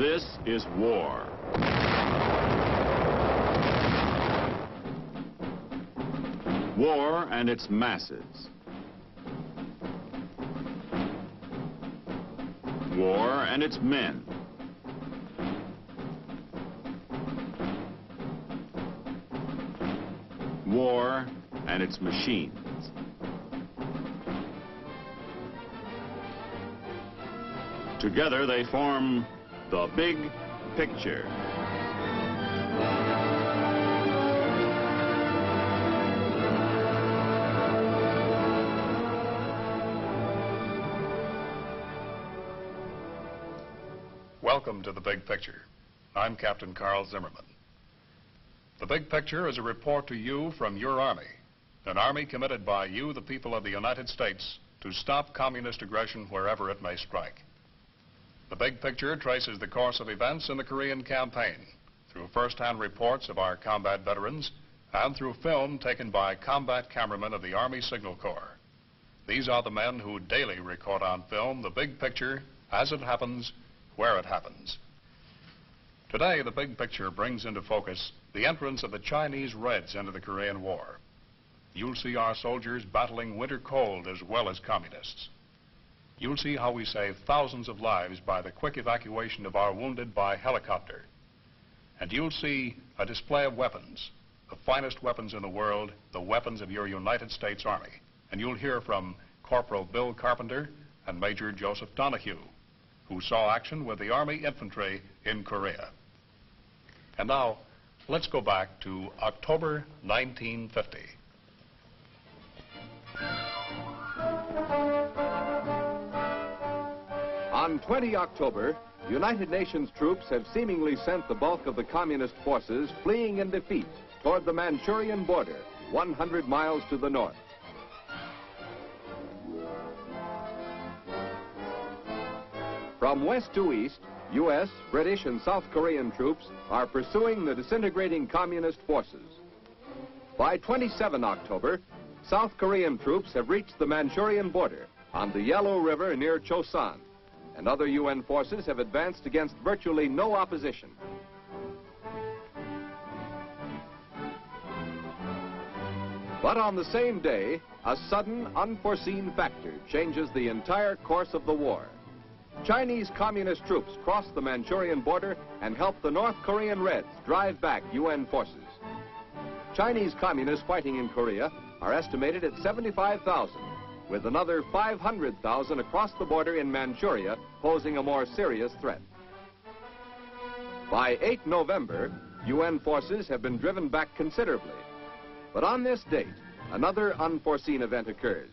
This is war. War and its masses. War and its men. War and its machines. Together they form the big picture. Welcome to The Big Picture. I'm Captain Carl Zimmerman. The Big Picture is a report to you from your Army, an Army committed by you, the people of the United States, to stop communist aggression wherever it may strike. The Big Picture traces the course of events in the Korean campaign through first-hand reports of our combat veterans and through film taken by combat cameramen of the Army Signal Corps. These are the men who daily record on film the big picture as it happens, where it happens. Today, the Big Picture brings into focus the entrance of the Chinese Reds into the Korean War. You'll see our soldiers battling winter cold as well as communists. You'll see how we save thousands of lives by the quick evacuation of our wounded by helicopter. And you'll see a display of weapons, the finest weapons in the world, the weapons of your United States Army. And you'll hear from Corporal Bill Carpenter and Major Joseph Donahue, who saw action with the Army Infantry in Korea. And now, let's go back to October 1950. On 20 October, United Nations troops have seemingly sent the bulk of the communist forces fleeing in defeat toward the Manchurian border, 100 miles to the north. From west to east, U.S., British, and South Korean troops are pursuing the disintegrating communist forces. By 27 October, South Korean troops have reached the Manchurian border on the Yellow River near Chosan, and other UN forces have advanced against virtually no opposition. But on the same day, a sudden, unforeseen factor changes the entire course of the war. Chinese communist troops cross the Manchurian border and help the North Korean Reds drive back UN forces. Chinese communists fighting in Korea are estimated at 75,000, with another 500,000 across the border in Manchuria posing a more serious threat. By 8 November, UN forces have been driven back considerably. But on this date, another unforeseen event occurs.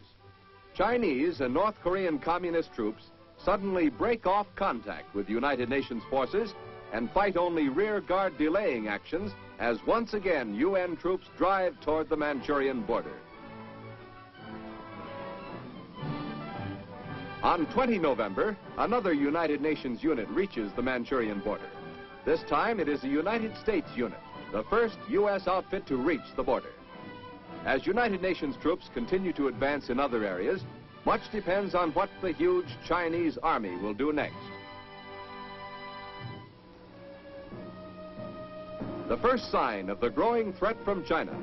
Chinese and North Korean communist troops suddenly break off contact with United Nations forces and fight only rear guard delaying actions as once again UN troops drive toward the Manchurian border. On 20 November, another United Nations unit reaches the Manchurian border. This time it is a United States unit, the first U.S. outfit to reach the border. As United Nations troops continue to advance in other areas, much depends on what the huge Chinese army will do next. The first sign of the growing threat from China.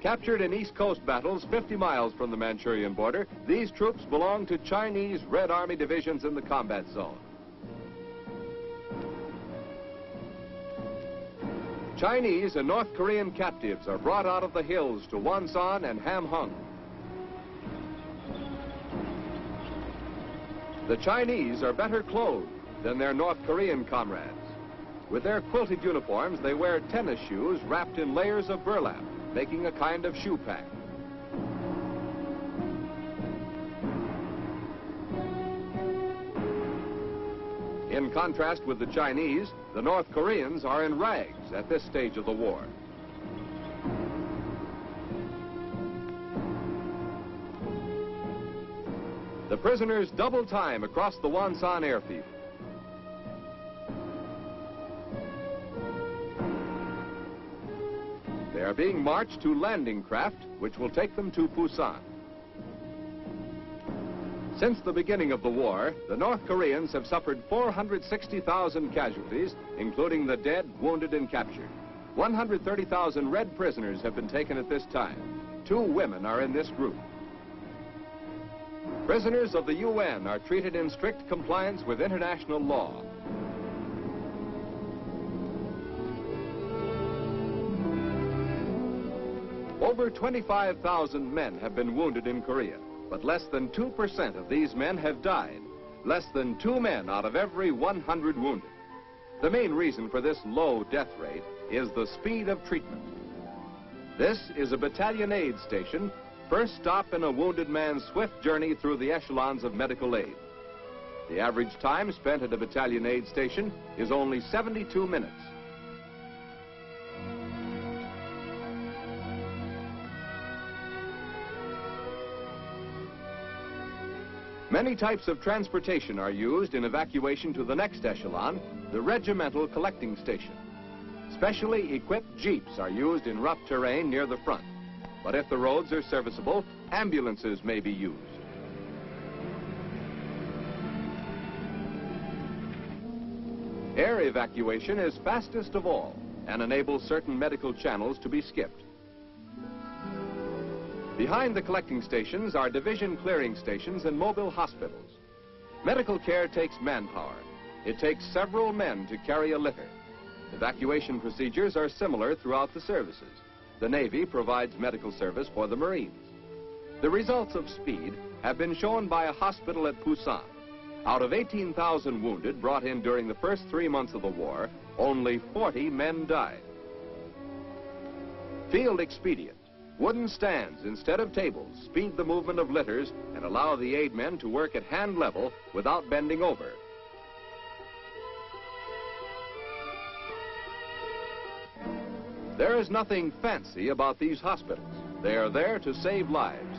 Captured in East Coast battles 50 miles from the Manchurian border, these troops belong to Chinese Red Army divisions in the combat zone. Chinese and North Korean captives are brought out of the hills to Wonsan and Hamhung. The Chinese are better clothed than their North Korean comrades. With their quilted uniforms, they wear tennis shoes wrapped in layers of burlap, making a kind of shoe pack. In contrast with the Chinese, the North Koreans are in rags at this stage of the war. The prisoners double time across the Wonsan airfield. They are being marched to landing craft, which will take them to Busan. Since the beginning of the war, the North Koreans have suffered 460,000 casualties, including the dead, wounded, and captured. 130,000 Red prisoners have been taken at this time. 2 women are in this group. Prisoners of the UN are treated in strict compliance with international law. Over 25,000 men have been wounded in Korea, but less than 2% of these men have died. Less than 2 men out of every 100 wounded. The main reason for this low death rate is the speed of treatment. This is a battalion aid station, first stop in a wounded man's swift journey through the echelons of medical aid. The average time spent at a battalion aid station is only 72 minutes. Many types of transportation are used in evacuation to the next echelon, the regimental collecting station. Specially equipped jeeps are used in rough terrain near the front. But if the roads are serviceable, ambulances may be used. Air evacuation is fastest of all and enables certain medical channels to be skipped. Behind the collecting stations are division clearing stations and mobile hospitals. Medical care takes manpower. It takes several men to carry a litter. Evacuation procedures are similar throughout the services. The Navy provides medical service for the Marines. The results of speed have been shown by a hospital at Busan. Out of 18,000 wounded brought in during the first 3 months of the war, only 40 men died. Field expedient. Wooden stands instead of tables speed the movement of litters and allow the aid men to work at hand level without bending over. There is nothing fancy about these hospitals. They are there to save lives.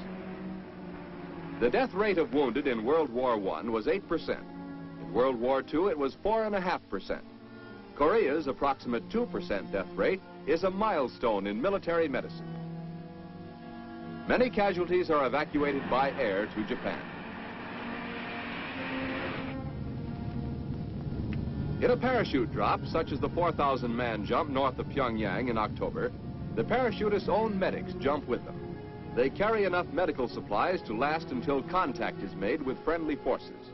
The death rate of wounded in World War I was 8%. In World War II, it was 4.5%. Korea's approximate 2% death rate is a milestone in military medicine. Many casualties are evacuated by air to Japan. In a parachute drop, such as the 4,000-man jump north of Pyongyang in October, the parachutists' own medics jump with them. They carry enough medical supplies to last until contact is made with friendly forces.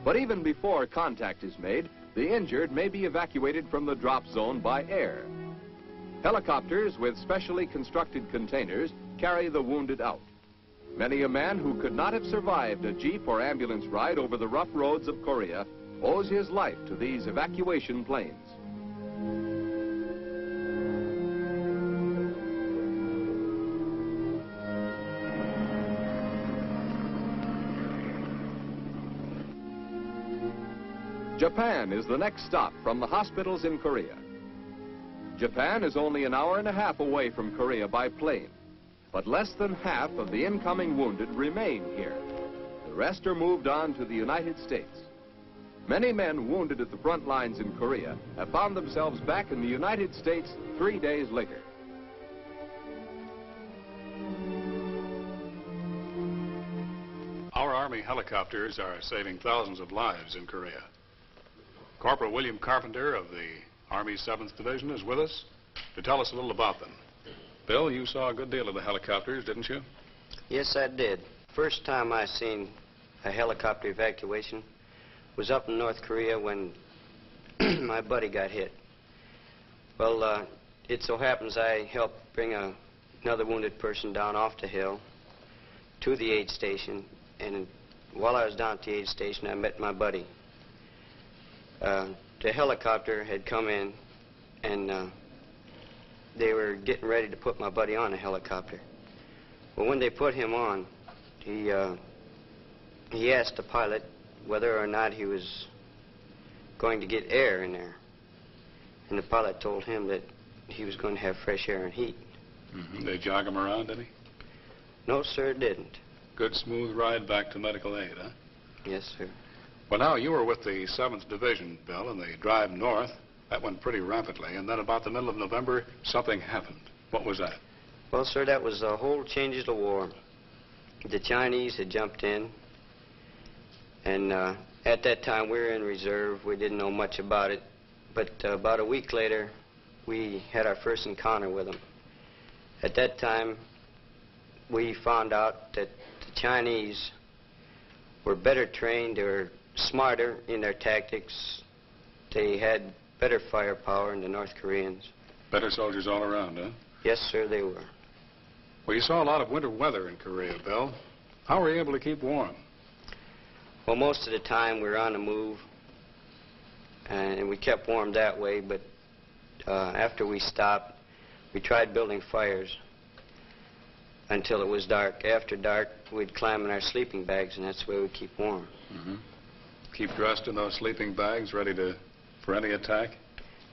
But even before contact is made, the injured may be evacuated from the drop zone by air. Helicopters with specially constructed containers carry the wounded out. Many a man who could not have survived a jeep or ambulance ride over the rough roads of Korea owes his life to these evacuation planes. Japan is the next stop from the hospitals in Korea. Japan is only an hour and a half away from Korea by plane, but less than half of the incoming wounded remain here. The rest are moved on to the United States. Many men wounded at the front lines in Korea have found themselves back in the United States 3 days later. Our Army helicopters are saving thousands of lives in Korea. Corporal William Carpenter of the Army's 7th Division is with us to tell us a little about them. Bill, you saw a good deal of the helicopters, didn't you? Yes, I did. First time I seen a helicopter evacuation was up in North Korea when my buddy got hit. Well, it so happens I helped bring another wounded person down off the hill to the aid station, and while I was down at the aid station, I met my buddy. The helicopter had come in, and they were getting ready to put my buddy on a helicopter. Well, when they put him on, he asked the pilot whether or not he was going to get air in there. And the pilot told him that he was going to have fresh air and heat. Mm-hmm. They jog him around, did he? No, sir, it didn't. Good smooth ride back to medical aid, huh? Yes, sir. Well, now, you were with the 7th Division, Bill, and the drive north. That went pretty rapidly, and then about the middle of November, something happened. What was that? Well, sir, that was the whole change of the war. The Chinese had jumped in, And at that time, we were in reserve. We didn't know much about it. But about a week later, we had our first encounter with them. At that time, we found out that the Chinese were better trained, they were smarter in their tactics, they had better firepower than the North Koreans. Better soldiers all around, huh? Yes, sir, they were. Well, you saw a lot of winter weather in Korea, Bill. How were you able to keep warm? Well, most of the time we were on the move, and we kept warm that way, but after we stopped, we tried building fires until it was dark. After dark, we'd climb in our sleeping bags, and that's the way we'd keep warm. Mm-hmm. Keep dressed in those sleeping bags, ready for any attack?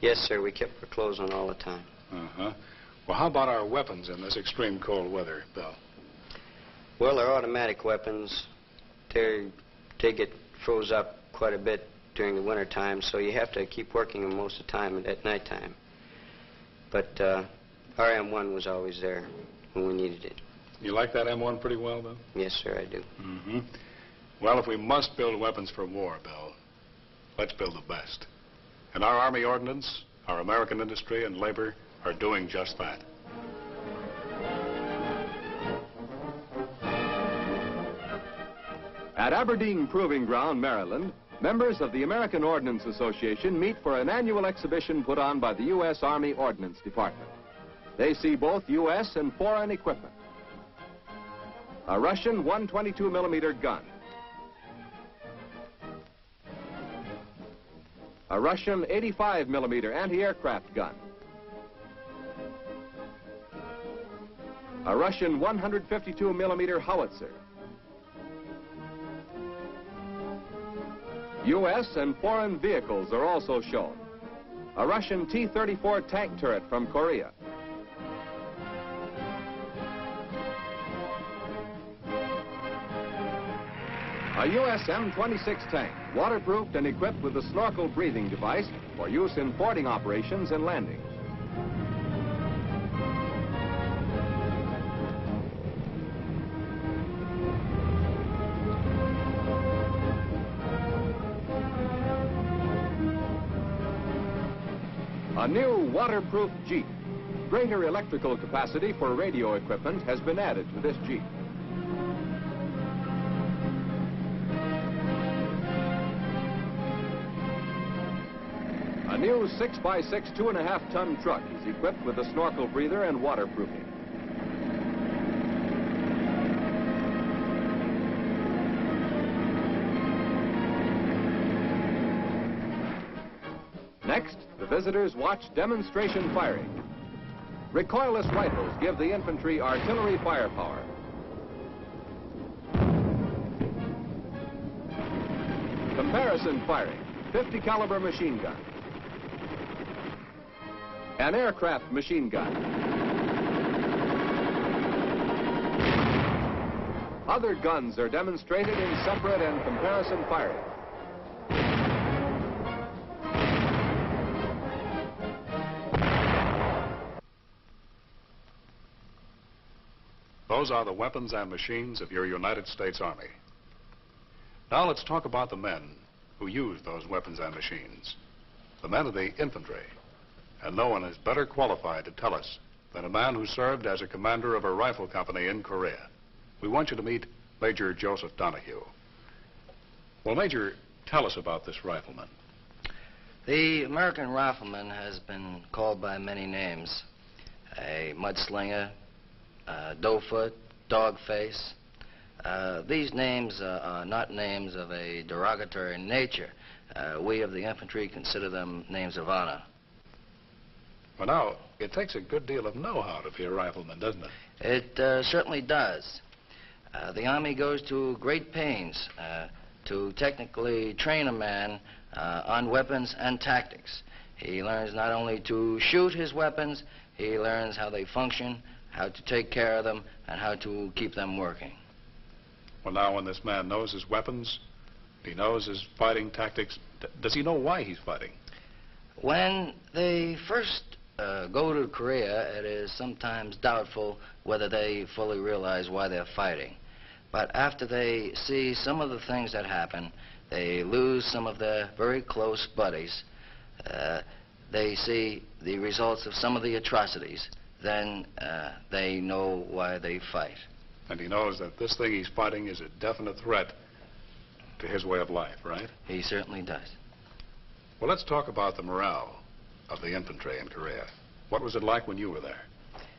Yes, sir, we kept our clothes on all the time. Uh-huh. Well, how about our weapons in this extreme cold weather, Bill? Well, our automatic weapons, they get froze up quite a bit during the winter time, so you have to keep working them most of the time at nighttime. But our M1 was always there when we needed it. You like that M1 pretty well, Bill? Yes, sir, I do. Mm-hmm. Well, if we must build weapons for war, Bill, let's build the best. And our Army Ordnance, our American industry and labor are doing just that. At Aberdeen Proving Ground, Maryland, members of the American Ordnance Association meet for an annual exhibition put on by the U.S. Army Ordnance Department. They see both U.S. and foreign equipment. A Russian 122-millimeter gun. A Russian 85-millimeter anti-aircraft gun. A Russian 152-millimeter howitzer. U.S. and foreign vehicles are also shown. A Russian T-34 tank turret from Korea. A U.S. M-26 tank, waterproofed and equipped with a snorkel breathing device for use in fording operations and landings. A new waterproof Jeep. Greater electrical capacity for radio equipment has been added to this Jeep. A new 6x6 2.5-ton truck is equipped with a snorkel breather and waterproofing. Next, the visitors watch demonstration firing. Recoilless rifles give the infantry artillery firepower. Comparison firing, 50 caliber machine gun. An aircraft machine gun. Other guns are demonstrated in separate and comparison firing. Those are the weapons and machines of your United States Army. Now let's talk about the men who use those weapons and machines. The men of the infantry. And no one is better qualified to tell us than a man who served as a commander of a rifle company in Korea. We want you to meet Major Joseph Donahue. Well, Major, tell us about this rifleman. The American rifleman has been called by many names. A mudslinger, doughfoot, dogface. These names are not names of a derogatory nature. We of the infantry consider them names of honor. Well, now, it takes a good deal of know-how to be a rifleman, doesn't it? It certainly does. The Army goes to great pains to technically train a man on weapons and tactics. He learns not only to shoot his weapons, he learns how they function, how to take care of them, and how to keep them working. Well, now, when this man knows his weapons, he knows his fighting tactics, does he know why he's fighting? When they first go to Korea, it is sometimes doubtful whether they fully realize why they're fighting. But after they see some of the things that happen, they lose some of their very close buddies, they see the results of some of the atrocities, then they know why they fight. And he knows that this thing he's fighting is a definite threat to his way of life, right? He certainly does. Well, let's talk about the morale of the infantry in Korea. What was it like when you were there?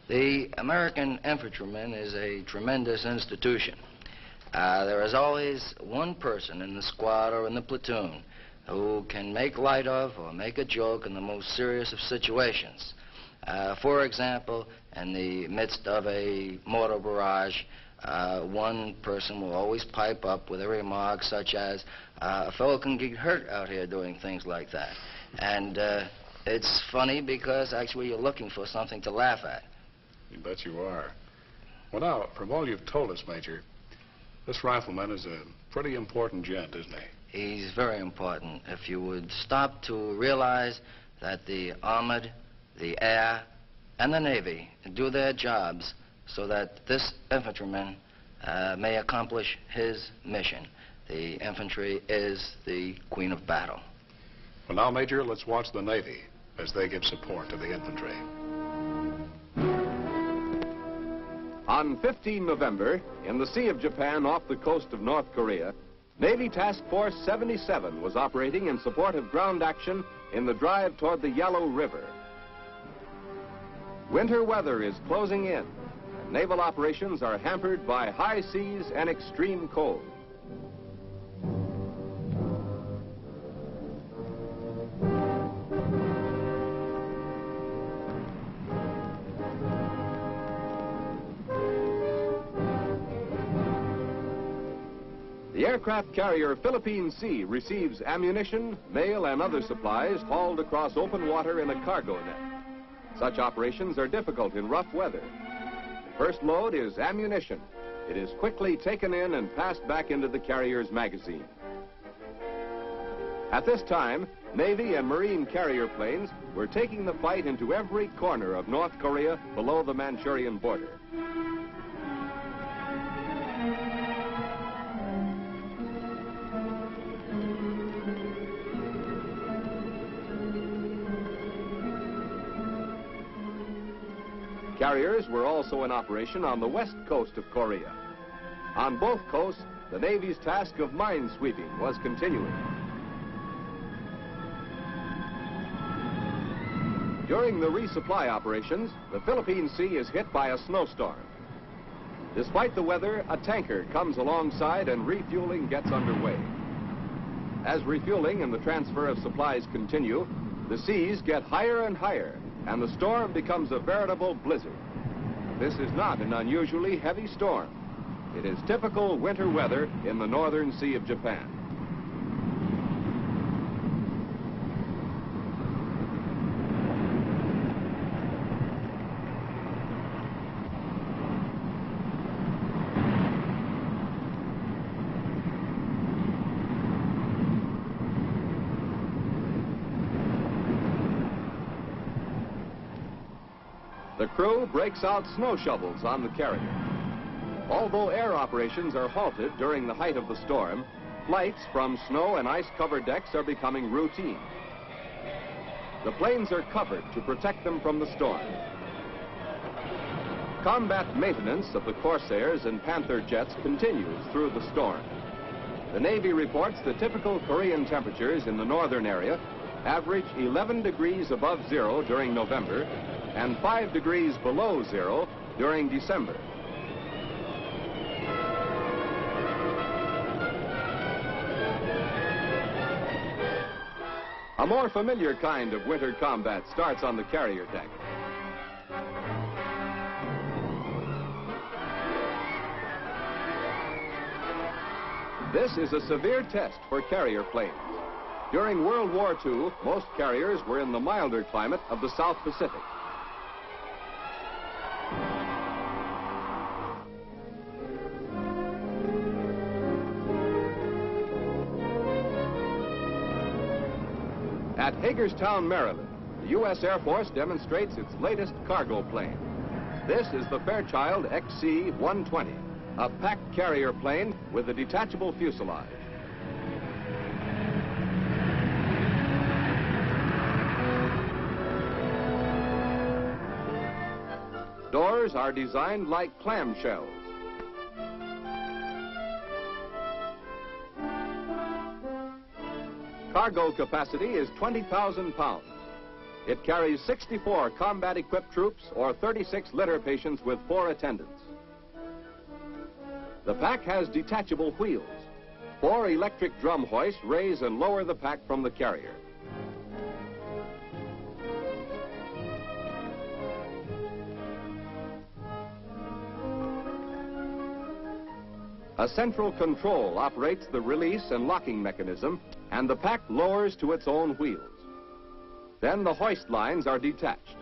The American infantryman is a tremendous institution. There is always one person in the squad or in the platoon who can make light of or make a joke in the most serious of situations. For example, in the midst of a mortar barrage, one person will always pipe up with a remark such as, a fellow can get hurt out here doing things like that. And it's funny because actually you're looking for something to laugh at. You bet you are. Well, now, from all you've told us, Major, this rifleman is a pretty important gent, isn't he? He's very important. If you would stop to realize that the armored, the air, and the Navy do their jobs so that this infantryman may accomplish his mission. The infantry is the queen of battle. Well, now, Major, let's watch the Navy as they give support to the infantry. On 15 November, in the Sea of Japan off the coast of North Korea, Navy Task Force 77 was operating in support of ground action in the drive toward the Yellow River. Winter weather is closing in, and naval operations are hampered by high seas and extreme cold. The aircraft carrier Philippine Sea receives ammunition, mail, and other supplies hauled across open water in a cargo net. Such operations are difficult in rough weather. The first load is ammunition. It is quickly taken in and passed back into the carrier's magazine. At this time, Navy and Marine carrier planes were taking the fight into every corner of North Korea below the Manchurian border. Carriers were also in operation on the west coast of Korea. On both coasts, the Navy's task of mine sweeping was continuing. During the resupply operations, the Philippine Sea is hit by a snowstorm. Despite the weather, a tanker comes alongside and refueling gets underway. As refueling and the transfer of supplies continue, the seas get higher and higher, and the storm becomes a veritable blizzard. This is not an unusually heavy storm. It is typical winter weather in the northern Sea of Japan. The crew breaks out snow shovels on the carrier. Although air operations are halted during the height of the storm, flights from snow and ice-covered decks are becoming routine. The planes are covered to protect them from the storm. Combat maintenance of the Corsairs and Panther jets continues through the storm. The Navy reports the typical Korean temperatures in the northern area average 11 degrees above zero during November and 5 degrees below zero during December. A more familiar kind of winter combat starts on the carrier deck. This is a severe test for carrier planes. During World War II, most carriers were in the milder climate of the South Pacific. At Hagerstown, Maryland, the U.S. Air Force demonstrates its latest cargo plane. This is the Fairchild XC-120. a packed carrier plane with a detachable fuselage. Doors are designed like clamshells. Cargo capacity is 20,000 pounds. It carries 64 combat-equipped troops or 36 litter patients with 4 attendants. The pack has detachable wheels. 4 electric drum hoists raise and lower the pack from the carrier. A central control operates the release and locking mechanism, and the pack lowers to its own wheels. Then the hoist lines are detached.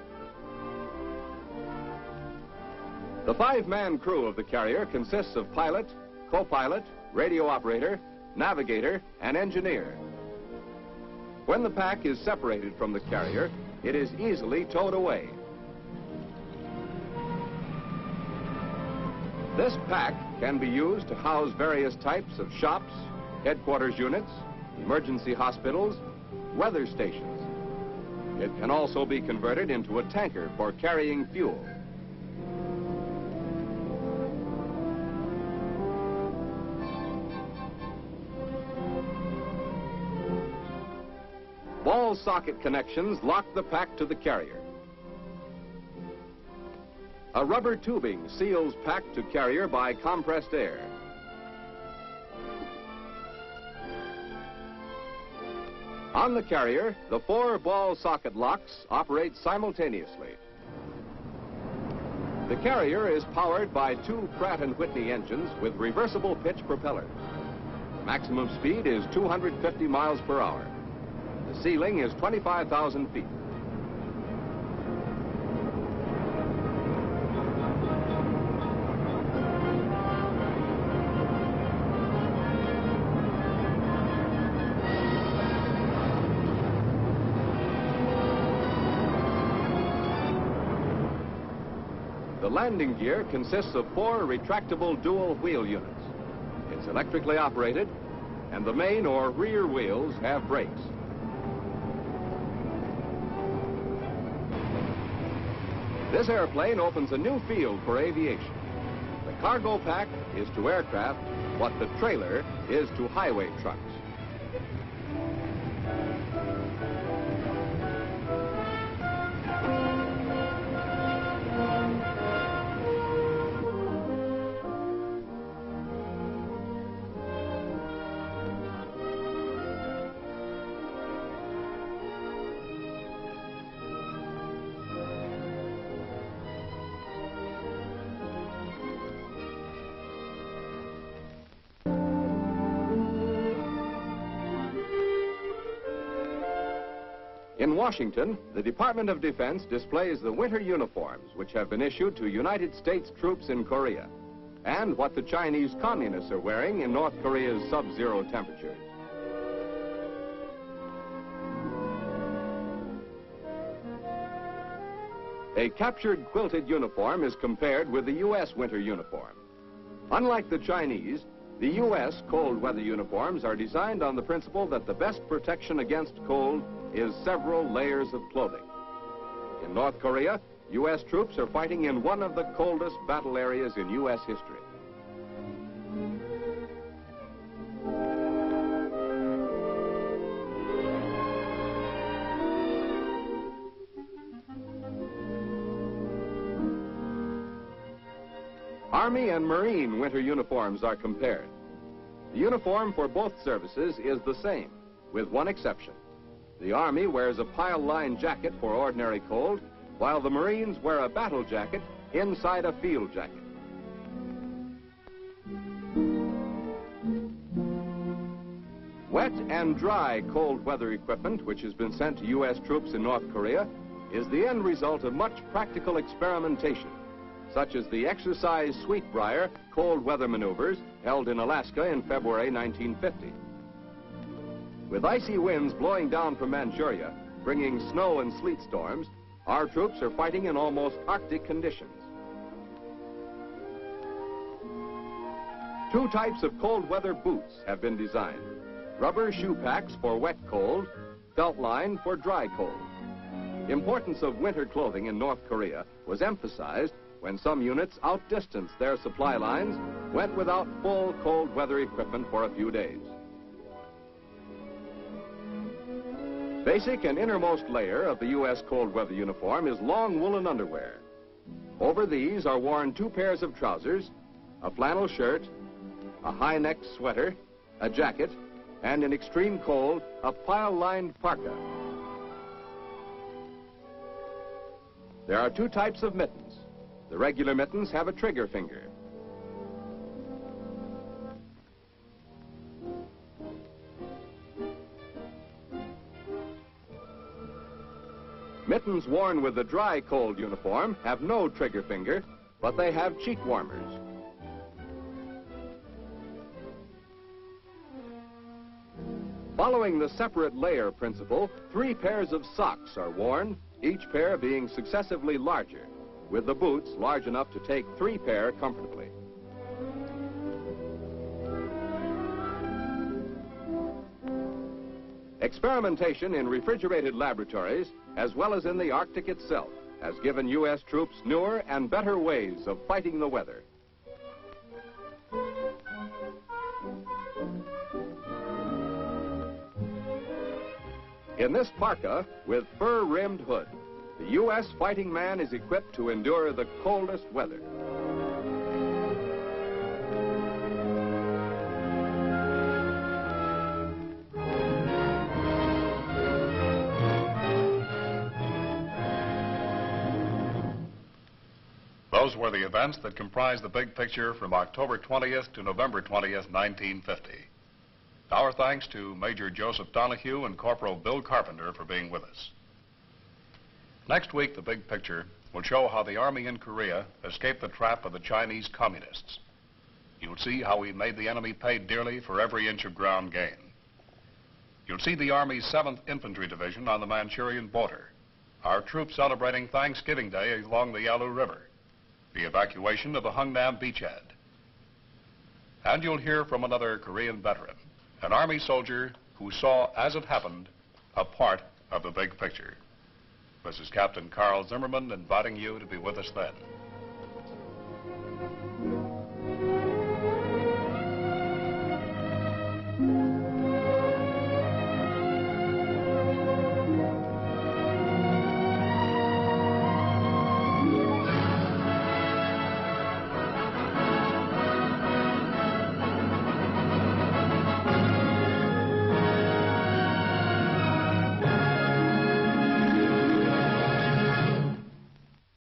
The 5-man crew of the carrier consists of pilot, co-pilot, radio operator, navigator, and engineer. When the pack is separated from the carrier, it is easily towed away. This pack can be used to house various types of shops, headquarters units, emergency hospitals, weather stations. It can also be converted into a tanker for carrying fuel. Ball socket connections lock the pack to the carrier. A rubber tubing seals pack to carrier by compressed air. On the carrier, the 4 ball socket locks operate simultaneously. The carrier is powered by 2 Pratt & Whitney engines with reversible pitch propellers. Maximum speed is 250 miles per hour. The ceiling is 25,000 feet. The landing gear consists of 4 retractable dual wheel units. It's electrically operated, and the main or rear wheels have brakes. This airplane opens a new field for aviation. The cargo pack is to aircraft what the trailer is to highway trucks. In Washington, the Department of Defense displays the winter uniforms which have been issued to United States troops in Korea, and what the Chinese communists are wearing in North Korea's sub-zero temperatures. A captured quilted uniform is compared with the U.S. winter uniform. Unlike the Chinese, the U.S. cold weather uniforms are designed on the principle that the best protection against cold is several layers of clothing. In North Korea, U.S. troops are fighting in one of the coldest battle areas in U.S. history. Army and Marine winter uniforms are compared. The uniform for both services is the same, with one exception. The Army wears a pile-line jacket for ordinary cold, while the Marines wear a battle jacket inside a field jacket. Wet and dry cold weather equipment, which has been sent to U.S. troops in North Korea, is the end result of much practical experimentation, such as the exercise Sweetbriar cold weather maneuvers held in Alaska in February 1950. With icy winds blowing down from Manchuria, bringing snow and sleet storms, our troops are fighting in almost Arctic conditions. Two types of cold weather boots have been designed. Rubber shoe packs for wet cold, felt line for dry cold. Importance of winter clothing in North Korea was emphasized when some units outdistanced their supply lines, went without full cold weather equipment for a few days. Basic and innermost layer of the U.S. cold weather uniform is long woolen underwear. Over these are worn two pairs of trousers, a flannel shirt, a high-necked sweater, a jacket, and in extreme cold, a pile-lined parka. There are two types of mittens. The regular mittens have a trigger finger. Mittens worn with the dry cold uniform have no trigger finger, but they have cheek warmers. Following the separate layer principle, 3 pairs of socks are worn, each pair being successively larger, with the boots large enough to take 3 pair comfortably. Experimentation in refrigerated laboratories, as well as in the Arctic itself, has given U.S. troops newer and better ways of fighting the weather. In this parka, with fur-rimmed hood, the U.S. fighting man is equipped to endure the coldest weather. Those were the events that comprise the big picture from October 20th to November 20th, 1950. Our thanks to Major Joseph Donahue and Corporal Bill Carpenter for being with us. Next week, the big picture will show how the Army in Korea escaped the trap of the Chinese communists. You'll see how we made the enemy pay dearly for every inch of ground gain. You'll see the Army's 7th Infantry Division on the Manchurian border, our troops celebrating Thanksgiving Day along the Yalu River, the evacuation of the Hungnam beachhead. And you'll hear from another Korean veteran, an Army soldier who saw, as it happened, a part of the big picture. This is Captain Carl Zimmerman inviting you to be with us then.